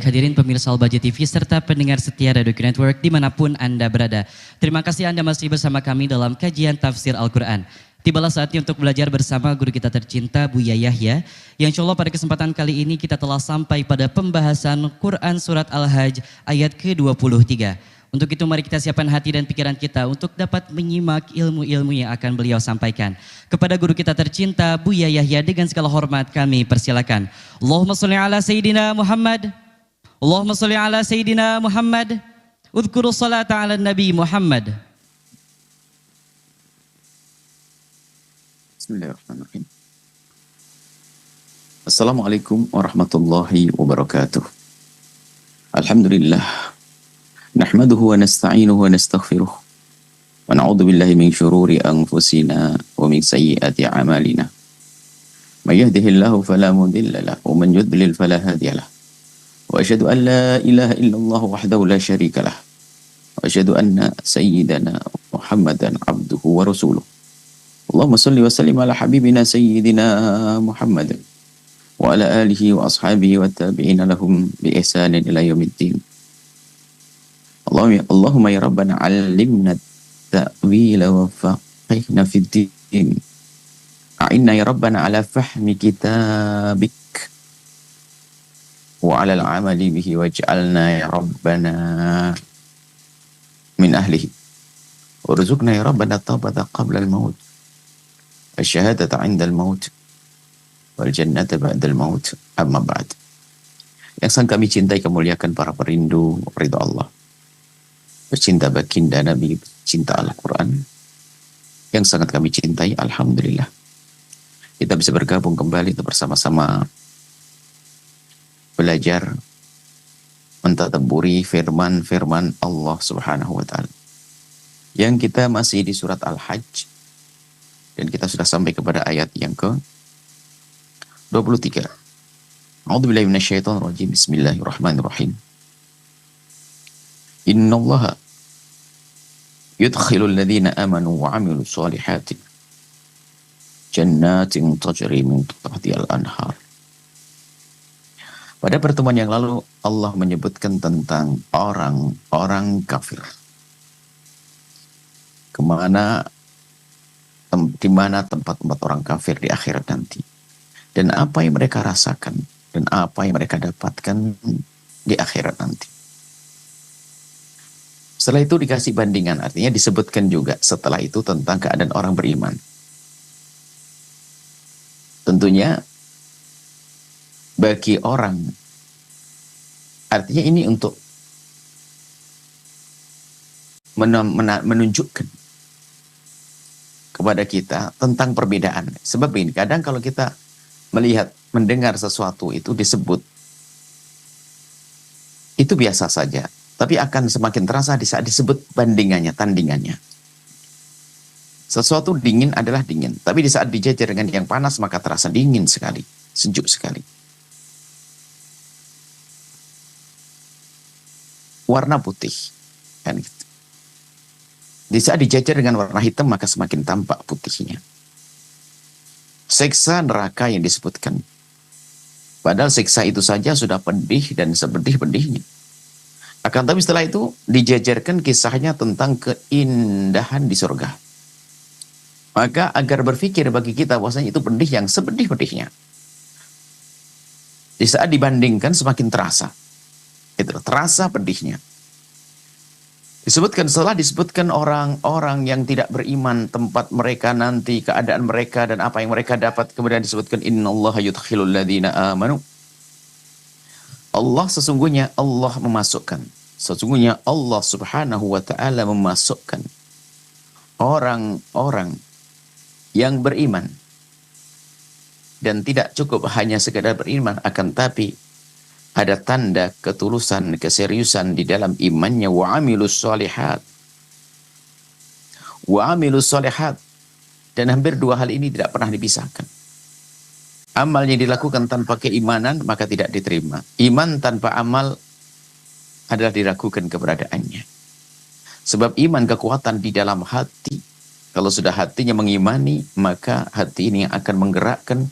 Hadirin pemirsa Al-Bahjah TV serta pendengar setia Radio Network dimanapun Anda berada. Terima kasih Anda masih bersama kami dalam kajian tafsir Al-Quran. Tibalah saatnya untuk belajar bersama guru kita tercinta Buya Yahya. Yang insya Allah pada kesempatan kali ini kita telah sampai pada pembahasan Quran Surat Al-Hajj ayat ke-23. Untuk itu mari kita siapkan hati dan pikiran kita untuk dapat menyimak ilmu-ilmu yang akan beliau sampaikan. Kepada guru kita tercinta Buya Yahya dengan segala hormat kami persilakan. Allahumma sholli ala Sayyidina Muhammad. Allahumma sholli ala Sayyidina Muhammad. Udhkuru salata ala Nabi Muhammad. Bismillahirrahmanirrahim. Assalamualaikum warahmatullahi wabarakatuh. Alhamdulillah. Nahmaduhu wa nasta'inuhu wa nastaghfiruh. Wa na'udzu billahi min syururi anfusina wa min sayyiati a'malina. May yahdihillahu fala mudilla lahu wa man yudlil fala hadiya lahu. Wa asyhadu an la ilaha illallah wahdahu la syarika lah. Wa asyhadu anna sayyidana Muhammadan abduhu wa rasuluh. Allahumma salli wa sallim ala habibina sayyidina Muhammadin wa ala alihi wa ashabihi wa tabi'ina lahum bi ihsanin ila yaumiddin. Allahumma ya Rabbana 'allimna at-ta'wila wa faqihna fid din. A'inna ya Rabbana 'ala fahmi kitabik wa 'ala al-'amali bihi waj'alna ya Rabbana min ahlihi. Warzuqna ya Rabbana taubata qabla al-maut. Asyhadata 'inda al-maut wal jannata ba'da al-maut. Amma ba'd. Yang sangat kami cintai, kemuliakan para perindu ridha Allah, pecinta baginda Nabi, cinta Al-Quran, yang sangat kami cintai, alhamdulillah kita bisa bergabung kembali untuk bersama-sama belajar mentadabburi firman-firman Allah Subhanahu wa taala. Yang kita masih di surat Al-Hajj dan kita sudah sampai kepada ayat yang ke-23. A'udzubillahi minasyaitonir rajim. Bismillahirrahmanirrahim. Innallaha yudkhilul ladzina amanu wa 'amilus solihati jannatin tajri min tahtihal anhar. Pada pertemuan yang lalu Allah menyebutkan tentang orang-orang kafir. Di mana tempat-tempat orang kafir di akhirat nanti. Dan apa yang mereka rasakan dan apa yang mereka dapatkan di akhirat nanti. Setelah itu dikasih bandingan, artinya disebutkan juga setelah itu tentang keadaan orang beriman. Tentunya bagi orang, artinya ini untuk menunjukkan kepada kita tentang perbedaan. Sebab ini kadang kalau kita melihat, mendengar sesuatu itu disebut, itu biasa saja. Tapi akan semakin terasa di saat disebut bandingannya, tandingannya. Sesuatu dingin adalah dingin. Tapi di saat dijajar dengan yang panas, maka terasa dingin sekali, sejuk sekali. Warna putih. Kan gitu. Di saat dijajar dengan warna hitam, maka semakin tampak putihnya. Siksa neraka yang disebutkan. Padahal siksa itu saja sudah pedih dan sepedih-pedihnya. Akan tapi setelah itu dijajarkan kisahnya tentang keindahan di surga. Maka agar berpikir bagi kita bahwasanya itu pedih yang sepedih-pedihnya. Di saat dibandingkan semakin terasa. Itu terasa pedihnya. Setelah disebutkan orang-orang yang tidak beriman, tempat mereka nanti, keadaan mereka dan apa yang mereka dapat, kemudian disebutkan innallaha yudkhilul ladzina amanu. Sesungguhnya Allah Subhanahu wa ta'ala memasukkan orang-orang yang beriman. Dan tidak cukup hanya sekedar beriman, akan tapi ada tanda ketulusan, keseriusan di dalam imannya. Wa 'amilus solihat. Wa 'amilus solihat. Dan hampir dua hal ini tidak pernah dipisahkan. Amalnya dilakukan tanpa keimanan, maka tidak diterima. Iman tanpa amal adalah diragukan keberadaannya. Sebab iman kekuatan di dalam hati. Kalau sudah hatinya mengimani, maka hati ini yang akan menggerakkan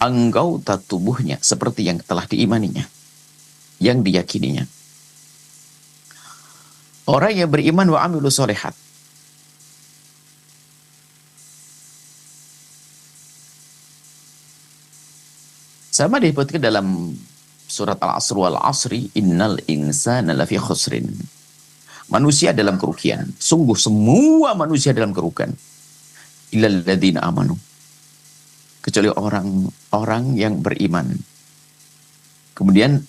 anggota tubuhnya seperti yang telah diimaninya. yang diyakininya. Orang yang beriman wa amilu solehat. Sama disebutkan dalam surat Al-Asr wal Asri, innal insana lafi khusrin. Manusia dalam kerugian. Sungguh semua manusia dalam kerugian. Illal ladzina amanu. Kecuali orang-orang yang beriman. Kemudian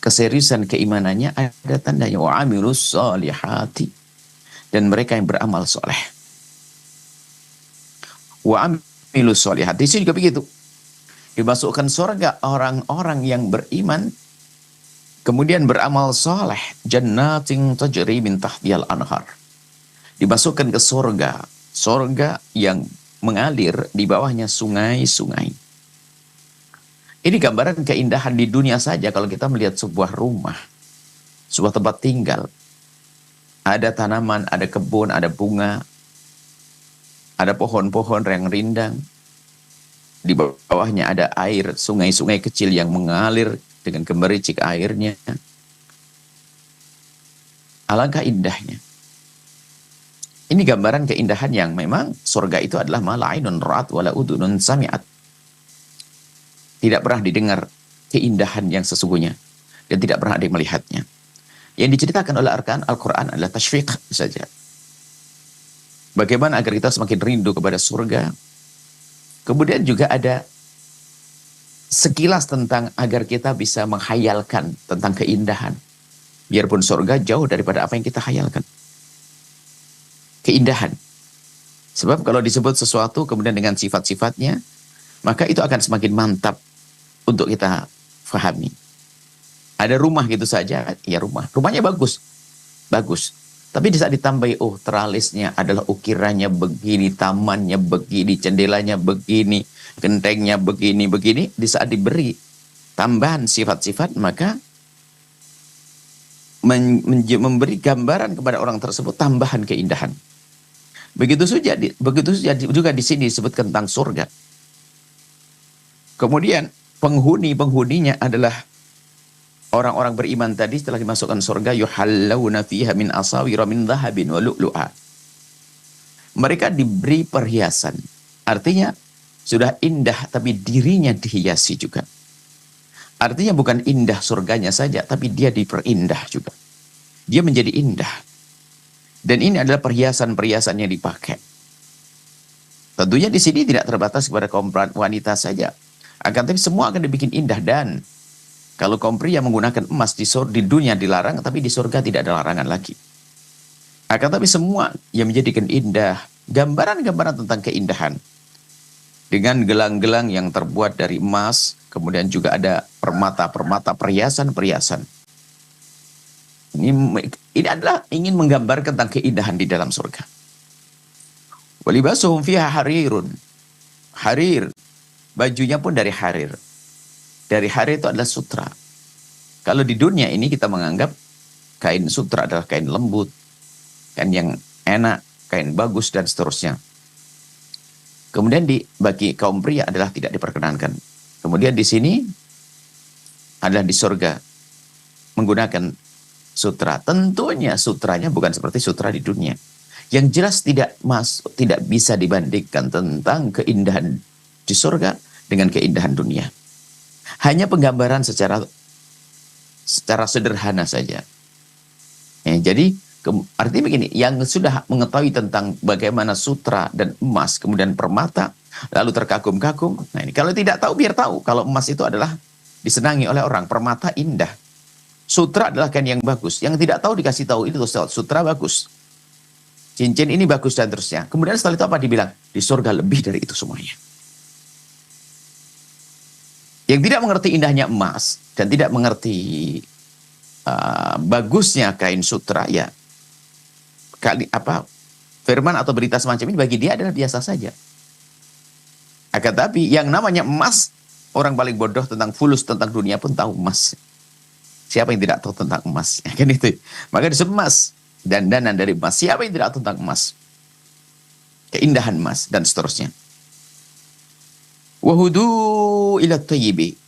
keseriusan keimanannya ada tandanya wa amilus solihati, dan mereka yang beramal soleh. Wa amilus solihati, di sini juga begitu. Dimasukkan surga orang-orang yang beriman kemudian beramal soleh, jannatin tajri min tahtihal anhar. Dimasukkan ke surga yang mengalir di bawahnya sungai-sungai. Ini gambaran keindahan di dunia saja. Kalau kita melihat sebuah rumah, sebuah tempat tinggal, ada tanaman, ada kebun, ada bunga, ada pohon-pohon yang rindang, di bawahnya ada air, sungai-sungai kecil yang mengalir dengan gemericik airnya. Alangkah indahnya. Ini gambaran keindahan yang memang surga itu adalah ma la ainun ra'at wala udhunun sami'at. Tidak pernah didengar keindahan yang sesungguhnya dan tidak pernah ada yang melihatnya. Yang diceritakan oleh Al-Quran adalah tashfiq saja. Bagaimana agar kita semakin rindu kepada surga. Kemudian juga ada sekilas tentang agar kita bisa menghayalkan tentang keindahan. Biarpun surga jauh daripada apa yang kita hayalkan. Keindahan. Sebab kalau disebut sesuatu kemudian dengan sifat-sifatnya, maka itu akan semakin mantap untuk kita fahami. Ada rumah gitu saja, ya rumahnya bagus, Tapi di saat ditambahi, teralisnya adalah ukirannya begini, tamannya begini, jendelanya begini, gentengnya begini, di saat diberi tambahan sifat-sifat, maka memberi gambaran kepada orang tersebut tambahan keindahan. Begitu saja juga di sini disebutkan tentang surga. Kemudian penghuninya adalah orang-orang beriman tadi setelah dimasukkan surga, yuhallawna fiha min asawira min dhahabin wa lu'lu'a. Mereka diberi perhiasan. Artinya sudah indah tapi dirinya dihiasi juga. Artinya bukan indah surganya saja tapi dia diperindah juga. Dia menjadi indah. Dan ini adalah perhiasan-perhiasan yang dipakai. Tentunya di sini tidak terbatas kepada kaum wanita saja. Akan tapi semua akan dibikin indah. Dan kalau kaum pria menggunakan emas di dunia dilarang, tapi di surga tidak ada larangan lagi. Akan tapi semua yang menjadikan indah, gambaran-gambaran tentang keindahan. Dengan gelang-gelang yang terbuat dari emas, kemudian juga ada permata-permata, perhiasan-perhiasan. Ini adalah ingin menggambarkan tentang keindahan di dalam surga. Walibasuhum fiha harirun. Harir. Bajunya pun dari harir. Dari harir itu adalah sutra. Kalau di dunia ini kita menganggap kain sutra adalah kain lembut, kain yang enak, kain bagus, dan seterusnya. Kemudian bagi kaum pria adalah tidak diperkenankan. Kemudian di sini adalah di surga menggunakan sutra. Tentunya sutranya bukan seperti sutra di dunia. Yang jelas tidak bisa dibandingkan tentang keindahan di surga dengan keindahan dunia. Hanya penggambaran secara sederhana saja. Jadi artinya begini, yang sudah mengetahui tentang bagaimana sutra dan emas, kemudian permata, lalu terkagum-kagum. Nah ini kalau tidak tahu biar tahu, kalau emas itu adalah disenangi oleh orang, permata indah. Sutra adalah kain yang bagus. Yang tidak tahu dikasih tahu itu sutra bagus. Cincin ini bagus dan terusnya. Kemudian setelah itu apa dibilang? Di surga lebih dari itu semuanya. Yang tidak mengerti indahnya emas dan tidak mengerti bagusnya kain sutra, ya firman atau berita semacam ini bagi dia adalah biasa saja. Akan tapi yang namanya emas, orang paling bodoh tentang fulus tentang dunia pun tahu emas. Siapa yang tidak tahu tentang emas? Ya, kan itu. Maka disebut emas, dandanan dari emas. Siapa yang tidak tahu tentang emas? Keindahan emas dan seterusnya. Wahudu ila thayyibi.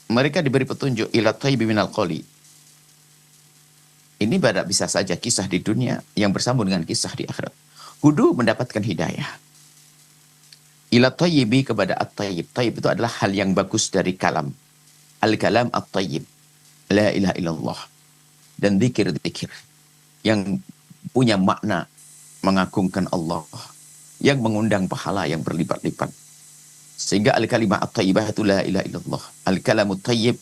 mereka diberi petunjuk ila thayyibi minal qawli. Ini bisa saja kisah di dunia yang bersambung dengan kisah di akhirat. Hudu mendapatkan hidayah. Ila thayyibi kepada at-tayyib. Tayyib itu adalah hal yang bagus dari kalam. Al-kalam at-tayyib. La ilaha illallah. Dan zikir-zikir yang punya makna mengagungkan Allah, yang mengundang pahala yang berlipat-lipat. Sehingga al-kalimah at-tayyibah itu la ilaha illallah. Al-kalamut tayyib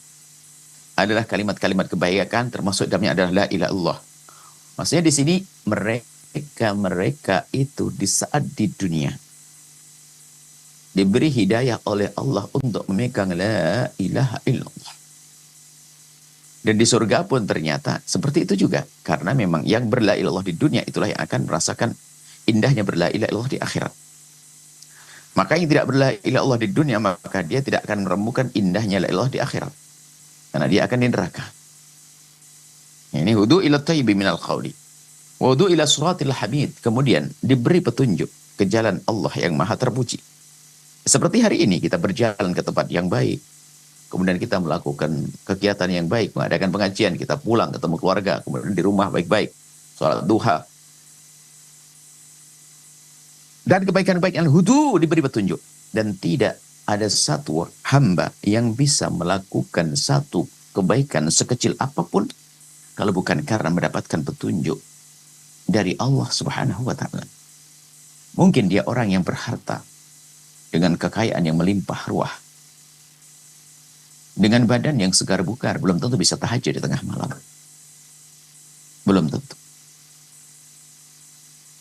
adalah kalimat-kalimat kebaikan, termasuk dalamnya adalah la ilaha illallah. Maksudnya di sini mereka itu di saat di dunia diberi hidayah oleh Allah untuk memegang la ilaha illallah. Dan di surga pun ternyata seperti itu juga. Karena memang yang berla ilallah di dunia itulah yang akan merasakan indahnya berla ilallah di akhirat. Maka yang tidak berla ilallah di dunia, maka dia tidak akan menemukan indahnya la ilallah di akhirat. Karena dia akan di neraka. Ini hudu ila thayyibi minal qawli. Wudu ila suratil hamid. Kemudian diberi petunjuk ke jalan Allah yang maha terpuji. Seperti hari ini kita berjalan ke tempat yang baik. Kemudian kita melakukan kegiatan yang baik, mengadakan pengajian, kita pulang ketemu keluarga, kemudian di rumah baik-baik, sholat duha. Dan kebaikan-kebaikan hudu diberi petunjuk. Dan tidak ada satu hamba yang bisa melakukan satu kebaikan sekecil apapun kalau bukan karena mendapatkan petunjuk dari Allah Subhanahu wa Ta'ala. Mungkin dia orang yang berharta dengan kekayaan yang melimpah ruah, dengan badan yang segar bugar, belum tentu bisa tahajud di tengah malam. Belum tentu.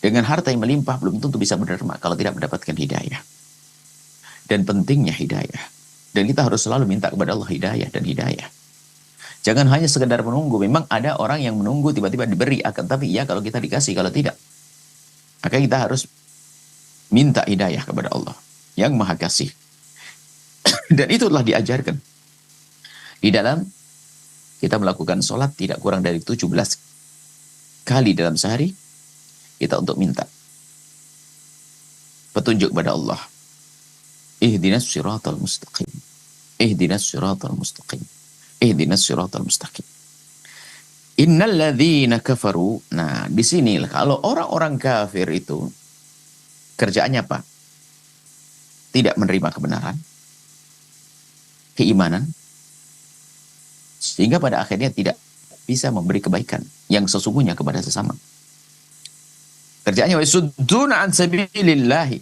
Dengan harta yang melimpah, belum tentu bisa berderma kalau tidak mendapatkan hidayah. Dan pentingnya hidayah. Dan kita harus selalu minta kepada Allah hidayah dan hidayah. Jangan hanya sekedar menunggu. Memang ada orang yang menunggu tiba-tiba diberi. Tapi ya kalau kita dikasih, kalau tidak. Maka kita harus minta hidayah kepada Allah yang maha kasih. Dan itulah diajarkan. Di dalam kita melakukan sholat tidak kurang dari 17 kali dalam sehari, kita untuk minta petunjuk kepada Allah. Ihdinas siratal mustaqim. Ihdinas siratal mustaqim. Ihdinas siratal mustaqim. Innal ladzina kafaru. Nah, di sini kalau orang-orang kafir itu kerjaannya apa? Tidak menerima kebenaran, keimanan, sehingga pada akhirnya tidak bisa memberi kebaikan yang sesungguhnya kepada sesama. Kerjaannya wasudduna an sabilillahi,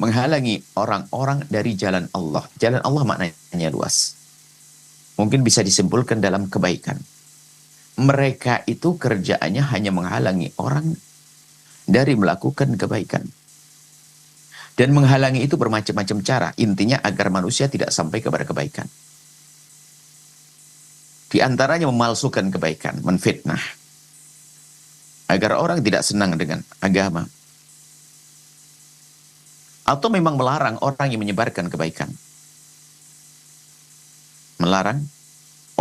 menghalangi orang-orang dari jalan Allah. Jalan Allah maknanya luas. Mungkin bisa disimpulkan dalam kebaikan. Mereka itu kerjaannya hanya menghalangi orang dari melakukan kebaikan. Dan menghalangi itu bermacam-macam cara. Intinya agar manusia tidak sampai kepada kebaikan. Di antaranya memalsukan kebaikan, menfitnah. Agar orang tidak senang dengan agama. Atau memang melarang orang yang menyebarkan kebaikan. Melarang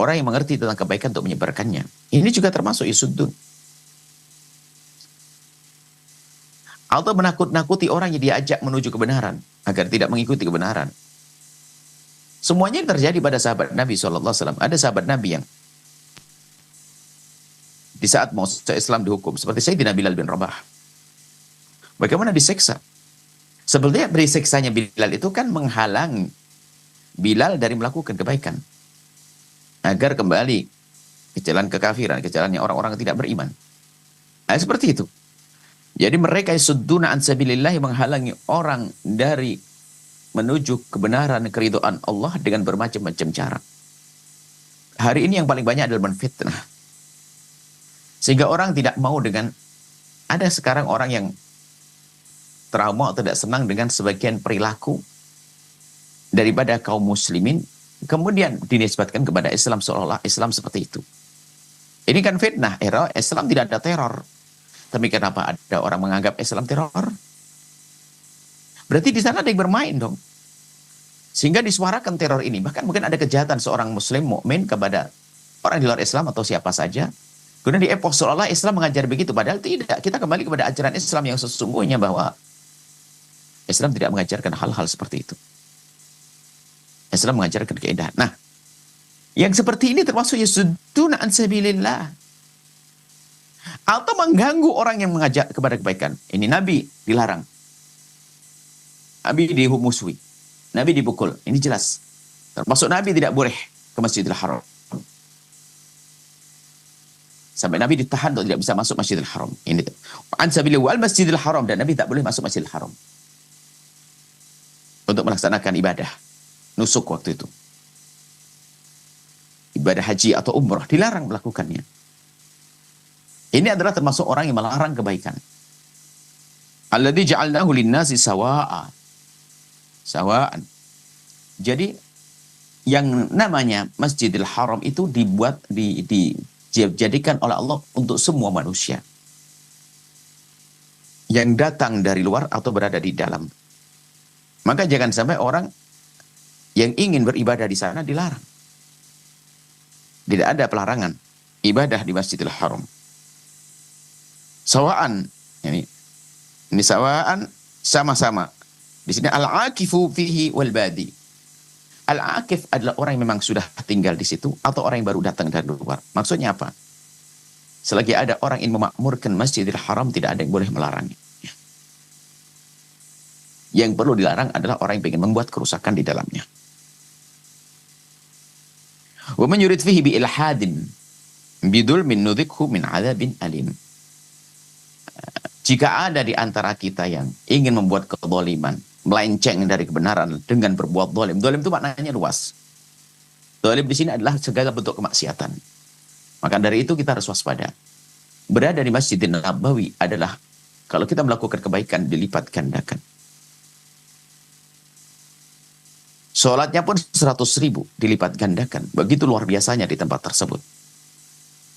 orang yang mengerti tentang kebaikan untuk menyebarkannya. Ini juga termasuk isuddun. Atau menakut-nakuti orang yang diajak menuju kebenaran agar tidak mengikuti kebenaran. Semuanya yang terjadi pada sahabat Nabi SAW. Ada sahabat Nabi yang di saat mau Islam dihukum, seperti Sayyidina Bilal bin Rabah. Bagaimana diseksa? Sebetulnya beri seksanya Bilal itu kan menghalang Bilal dari melakukan kebaikan. Agar kembali ke jalan kekafiran, ke jalannya orang-orang yang tidak beriman. Nah, seperti itu. Jadi mereka yasudduna an sabilillah, menghalangi orang dari menuju kebenaran, keridhaan Allah dengan bermacam-macam cara. Hari ini yang paling banyak adalah menfitnah. Sehingga orang tidak mau dengan, ada sekarang orang yang trauma atau tidak senang dengan sebagian perilaku daripada kaum muslimin, kemudian dinisbatkan kepada Islam seolah-olah Islam seperti itu. Ini kan fitnah. Islam tidak ada teror. Tapi kenapa ada orang menganggap Islam teror? Berarti di sana ada yang bermain dong. Sehingga disuarakan teror ini. Bahkan mungkin ada kejahatan seorang muslim mukmin kepada orang di luar Islam atau siapa saja. Kemudian di epoch seolah Islam mengajar begitu. Padahal tidak. Kita kembali kepada ajaran Islam yang sesungguhnya bahwa Islam tidak mengajarkan hal-hal seperti itu. Islam mengajarkan keindahan. Nah, Yang seperti ini termasuk yasudduna an sabilillah. Atau mengganggu orang yang mengajak kepada kebaikan. Ini Nabi dilarang. Nabi dimusuhi. Nabi dipukul. Ini jelas. Termasuk Nabi tidak boleh ke Masjidil Haram. Sampai Nabi ditahan untuk tidak bisa masuk Masjidil Haram. Ini an sabilillah wal Masjidil Haram, dan Nabi tak boleh masuk Masjidil Haram untuk melaksanakan ibadah nusuk waktu itu. Ibadah haji atau umrah dilarang melakukannya. Ini adalah termasuk orang yang melarang kebaikan. Alladzi ja'alnahu lin-nasi sawa'an. Sawa'an. Jadi yang namanya Masjidil Haram itu dijadikan oleh Allah untuk semua manusia yang datang dari luar atau berada di dalam. Maka jangan sampai orang yang ingin beribadah di sana dilarang. Tidak ada pelarangan ibadah di Masjidil Haram. Sawa'an, ini sawa'an, sama-sama. Di sini al-akifu fihi wal badi. Al-akif adalah orang yang memang sudah tinggal di situ atau orang yang baru datang dari luar. Maksudnya apa? Selagi ada orang yang memakmurkan Masjidil Haram, tidak ada yang boleh melarangnya. Yang perlu dilarang adalah orang yang ingin membuat kerusakan di dalamnya. Wa man yurid fihi bi ilhadin bidulmin nudzikhu min adzabin alim. Jika ada di antara kita yang ingin membuat kezaliman, melenceng dari kebenaran dengan berbuat zalim. Zalim itu maknanya luas. Zalim di sini adalah segala bentuk kemaksiatan. Maka dari itu kita harus waspada. Berada di Masjidil Nabawi adalah kalau kita melakukan kebaikan dilipat gandakan. Sholatnya pun 100.000 dilipat gandakan. Begitu luar biasanya di tempat tersebut.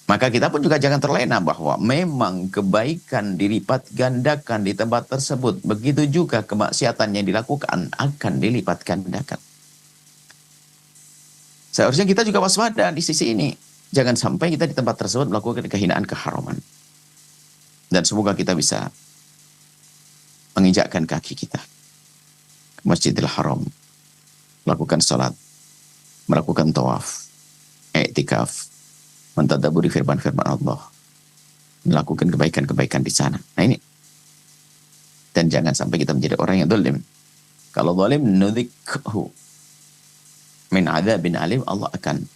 Maka kita pun juga jangan terlena bahwa memang kebaikan dilipat gandakan di tempat tersebut. Begitu juga kemaksiatan yang dilakukan akan dilipat gandakan. Seharusnya kita juga waspada di sisi ini. Jangan sampai kita di tempat tersebut melakukan kehinaan keharaman. Dan semoga kita bisa menginjakkan kaki kita ke Masjidil Haram. Melakukan salat, melakukan tawaf, i'tikaf, mentadaburi firman-firman Allah, melakukan kebaikan-kebaikan di sana. Nah ini. Dan jangan sampai kita menjadi orang yang zalim. Kalau zalim, nudzikhu min adzabin alim, Allah akan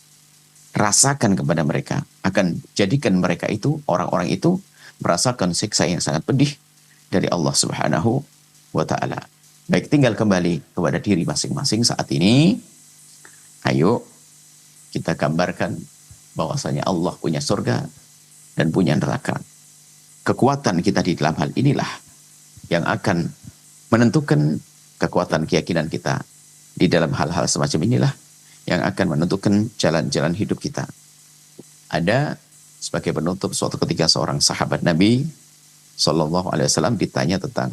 rasakan kepada mereka, akan jadikan mereka itu, orang-orang itu merasakan siksa yang sangat pedih dari Allah Subhanahu wa ta'ala. Baik, tinggal kembali kepada diri masing-masing saat ini. Ayo kita gambarkan bahwasanya Allah punya surga dan punya neraka. Kekuatan kita di dalam hal inilah yang akan menentukan kekuatan keyakinan kita di dalam hal-hal semacam inilah yang akan menentukan jalan-jalan hidup kita. Ada sebagai penutup suatu ketika seorang sahabat Nabi Sallallahu Alaihi Wasallam ditanya tentang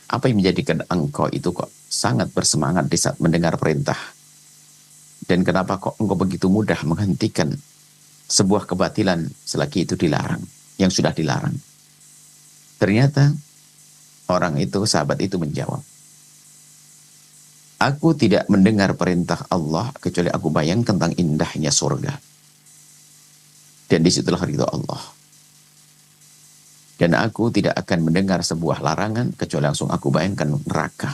apa yang menjadikan engkau itu kok sangat bersemangat di saat mendengar perintah? Dan kenapa kok engkau begitu mudah menghentikan sebuah kebatilan selagi itu dilarang, yang sudah dilarang? Ternyata orang itu, sahabat itu menjawab, aku tidak mendengar perintah Allah kecuali aku bayang tentang indahnya surga. Dan disitulah ridho Allah. Dan aku tidak akan mendengar sebuah larangan kecuali langsung aku bayangkan neraka.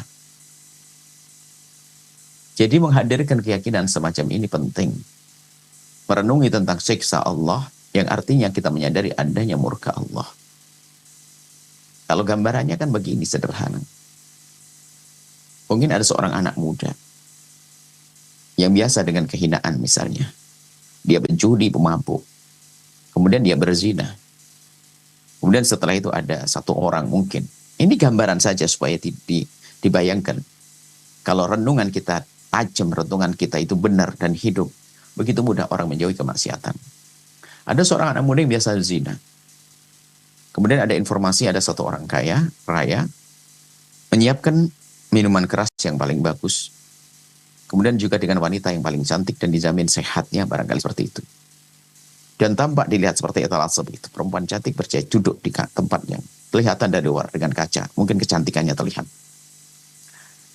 Jadi menghadirkan keyakinan semacam ini penting. Merenungi tentang siksa Allah yang artinya kita menyadari adanya murka Allah. Kalau gambarannya kan begini sederhana. Mungkin ada seorang anak muda yang biasa dengan kehinaan misalnya. Dia berjudi, pemabuk. Kemudian dia berzina. Kemudian setelah itu ada satu orang mungkin. Ini gambaran saja supaya dibayangkan. Kalau renungan kita tajam, renungan kita itu benar dan hidup, begitu mudah orang menjauhi kemaksiatan. Ada seorang anak muda yang biasa zina. Kemudian ada informasi ada satu orang kaya, raya, menyiapkan minuman keras yang paling bagus. Kemudian juga dengan wanita yang paling cantik dan dijamin sehatnya, barangkali seperti itu. Dan tampak dilihat seperti etalase itu. Perempuan cantik berjaya duduk di tempatnya. Kelihatan dari luar dengan kaca. Mungkin kecantikannya terlihat.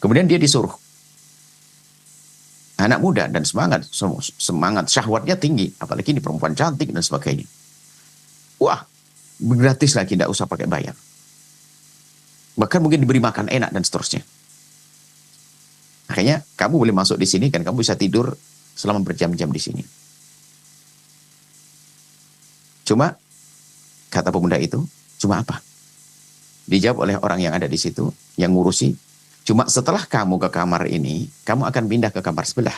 Kemudian dia disuruh anak muda dan semangat syahwatnya tinggi, apalagi ini perempuan cantik dan sebagainya. Wah, gratis lagi, tidak usah pakai bayar. Bahkan mungkin diberi makan enak dan seterusnya. Makanya kamu boleh masuk di sini kan, kamu bisa tidur selama berjam-jam di sini. Cuma kata pemuda itu, cuma apa? Dijawab oleh orang yang ada di situ, yang ngurusi. Cuma setelah kamu ke kamar ini, kamu akan pindah ke kamar sebelah.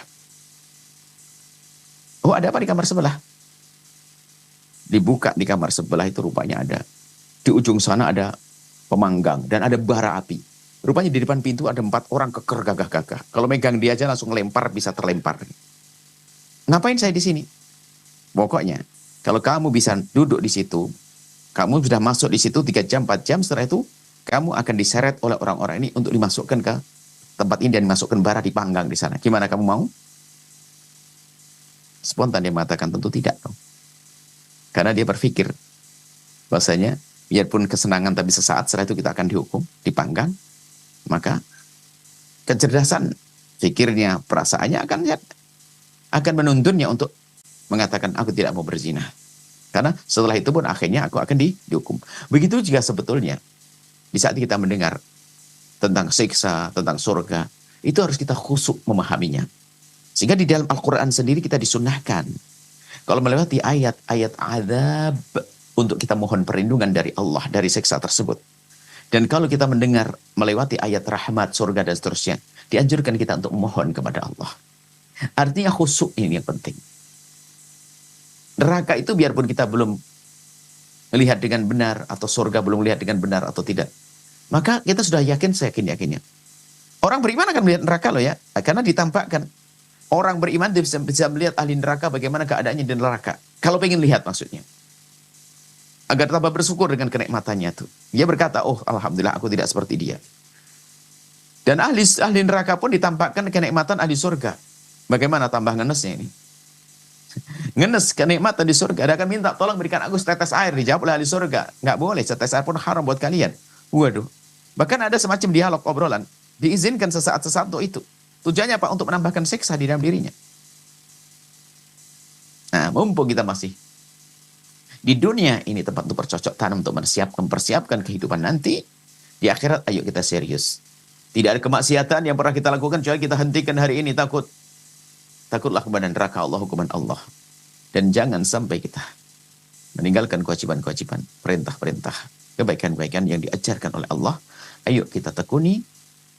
Oh, ada apa di kamar sebelah? Dibuka di kamar sebelah itu rupanya ada. Di ujung sana ada pemanggang dan ada bara api. Rupanya di depan pintu ada 4 orang keker gagah-gagah. Kalau megang dia aja langsung lempar, bisa terlempar. Ngapain saya di sini? Pokoknya, kalau kamu bisa duduk di situ, kamu sudah masuk di situ 3 jam, 4 jam, setelah itu kamu akan diseret oleh orang-orang ini untuk dimasukkan ke tempat ini dan dimasukkan bara, dipanggang di sana. Gimana kamu mau? Spontan dia mengatakan tentu tidak. Karena dia berpikir bahwasanya biarpun kesenangan tapi sesaat, setelah itu kita akan dihukum, dipanggang. Maka kecerdasan pikirnya, perasaannya akan menuntunnya untuk mengatakan aku tidak mau berzina. Karena setelah itu pun akhirnya aku akan dihukum. Begitu juga sebetulnya di saat kita mendengar tentang siksa, tentang surga, itu harus kita khusyuk memahaminya. Sehingga di dalam Al-Quran sendiri kita disunnahkan, kalau melewati ayat-ayat azab, untuk kita mohon perlindungan dari Allah dari siksa tersebut. Dan kalau kita mendengar melewati ayat rahmat, surga dan seterusnya, dianjurkan kita untuk memohon kepada Allah. Artinya khusyuk ini yang penting. Neraka itu biarpun kita belum melihat dengan benar, atau surga belum melihat dengan benar atau tidak, maka kita sudah yakin, seyakin-yakinnya. Orang beriman akan melihat neraka loh ya, karena ditampakkan. Orang beriman bisa melihat ahli neraka bagaimana keadaannya di neraka. Kalau pengen lihat maksudnya. Agar tambah bersyukur dengan kenikmatannya itu. Dia berkata, oh alhamdulillah aku tidak seperti dia. Dan ahli neraka pun ditampakkan kenikmatan ahli surga. Bagaimana tambah ngenesnya ini? Ngenes kenikmatan di surga. Dia akan minta tolong berikan aku setetes air. Dijawab oleh ahli surga. Nggak boleh, setetes air pun haram buat kalian. Waduh. Bahkan ada semacam dialog obrolan. Diizinkan sesaat-sesaat untuk itu. Tujuannya apa? Untuk menambahkan siksa di dalam dirinya. Nah, mumpung kita masih di dunia ini tempat untuk bercocok tanam, untuk mempersiapkan kehidupan nanti. Di akhirat, ayo kita serius. Tidak ada kemaksiatan yang pernah kita lakukan, kecuali kita hentikan hari ini. Takutlah kepada neraka Allah, hukuman Allah. Dan jangan sampai kita meninggalkan kewajiban-kewajiban, perintah-perintah, kebaikan-kebaikan yang diajarkan oleh Allah. Ayo kita tekuni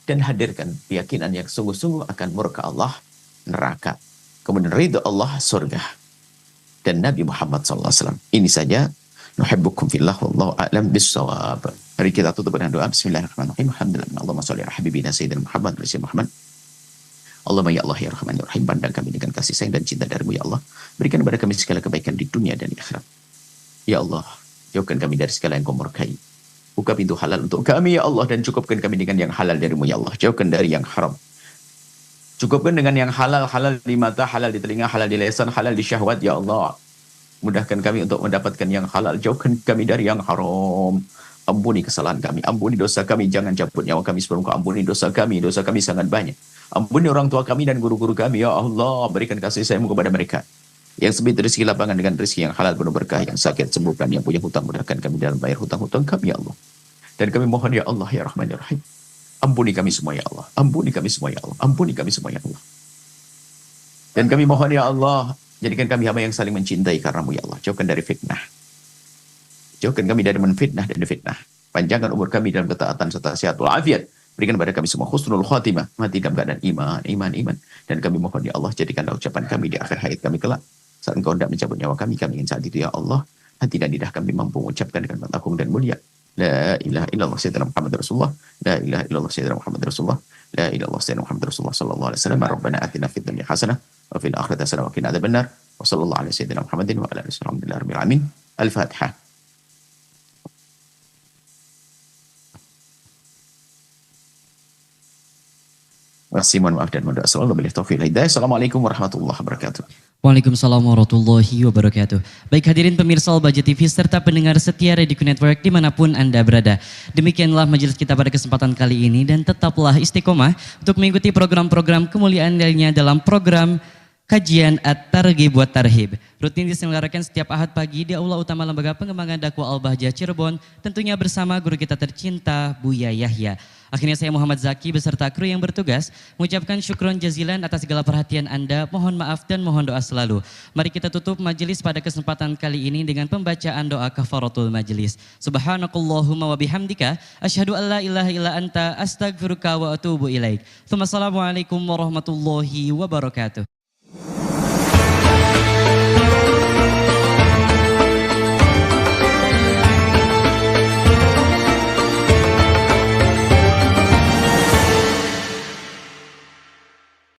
dan hadirkan keyakinan yang sungguh-sungguh akan murka Allah, neraka. Kemudian ridho Allah, surga. Dan Nabi Muhammad SAW. Ini saja. Nuhibbukum fillah wallahu a'lam bissawab. Mari kita tutup dengan doa. Bismillahirrahmanirrahim. Alhamdulillah. Allahumma sholli ala habibina sayyidina Muhammad wa sayyidina Muhammad. Allahumma ya Allah ya Rahman ya Rahim. Pandang kami dengan kasih sayang dan cinta darimu ya Allah. Berikan kepada kami segala kebaikan di dunia dan di akhirat. Ya Allah, jauhkan kami dari segala yang kau murkai. Buka pintu halal untuk kami ya Allah, dan cukupkan kami dengan yang halal darimu ya Allah. Jauhkan dari yang haram. Cukupkan dengan yang halal, halal di mata, halal di telinga, halal di lisan, halal di syahwat, ya Allah. Mudahkan kami untuk mendapatkan yang halal. Jauhkan kami dari yang haram. Ampuni kesalahan kami, ampuni dosa kami. Jangan cabut nyawa kami sebelum kau ampuni dosa kami. Dosa kami sangat banyak. Ampuni orang tua kami dan guru-guru kami, ya Allah. Berikan kasih sayangmu kepada mereka. Yang sempit rezeki lapangan dengan rezeki yang halal penuh berkah. Yang sakit sembuhkan, yang punya hutang mudahkan kami dalam bayar hutang-hutang kami, ya Allah. Dan kami mohon ya Allah ya Rahman ya Rahim. Ampuni kami semua ya Allah. Ampuni kami semua ya Allah. Ampuni kami semua ya Allah. Dan kami mohon ya Allah, jadikan kami hamba yang saling mencintai karenamu ya Allah. Jauhkan dari fitnah. Jauhkan kami dari menfitnah dan fitnah. Panjangkan umur kami dalam ketaatan serta sehat walafiat. Berikan kepada kami semua husnul khatimah. Mati dalam keadaan iman. Dan kami mohon ya Allah, jadikanlah ucapan kami di akhir hayat kami kelak. Saat engkau hendak mencabut nyawa kami ingin saat itu ya Allah. Hati dan lidah kami mampu mengucapkan dengan mata agung dan mulia. La ilaha illallah sayyidina Muhammad Rasulullah. La ilaha illallah sayyidina Muhammad Rasulullah. La ilaha illallah sayyidina Muhammad Rasulullah sallallahu alaihi wasallam. Rabbana atina fid dunya hasanah wa fil akhirati hasanah wa qina adzabannar. Wa sallallahu alaihi sayyidina Muhammadin wa ala alihi rabbil alamin. Al-Fatihah. Terima kasih, mohon maaf dan mohon doa selalu. Assalamualaikum warahmatullahi wabarakatuh. Waalaikumsalam warahmatullahi wabarakatuh. Baik hadirin pemirsa Al-Bahjah TV serta pendengar setia Radio Network dimanapun Anda berada. Demikianlah majelis kita pada kesempatan kali ini dan tetaplah istiqomah untuk mengikuti program-program kemuliaan lainnya dalam program Kajian At-Targhib wa Tarhib. Rutin diselenggarakan setiap Ahad pagi di Aula Utama Lembaga Pengembangan Dakwah Al-Bahjah Cirebon, tentunya bersama guru kita tercinta Buya Yahya. Akhirnya saya Muhammad Zaki beserta kru yang bertugas mengucapkan syukron jazilan atas segala perhatian Anda. Mohon maaf dan mohon doa selalu. Mari kita tutup majelis pada kesempatan kali ini dengan pembacaan doa kafaratul majelis. Subhanakallahumma wa bihamdika asyhadu an la ilaha illa anta astaghfiruka wa atubu ilaik. Assalamualaikum warahmatullahi wabarakatuh.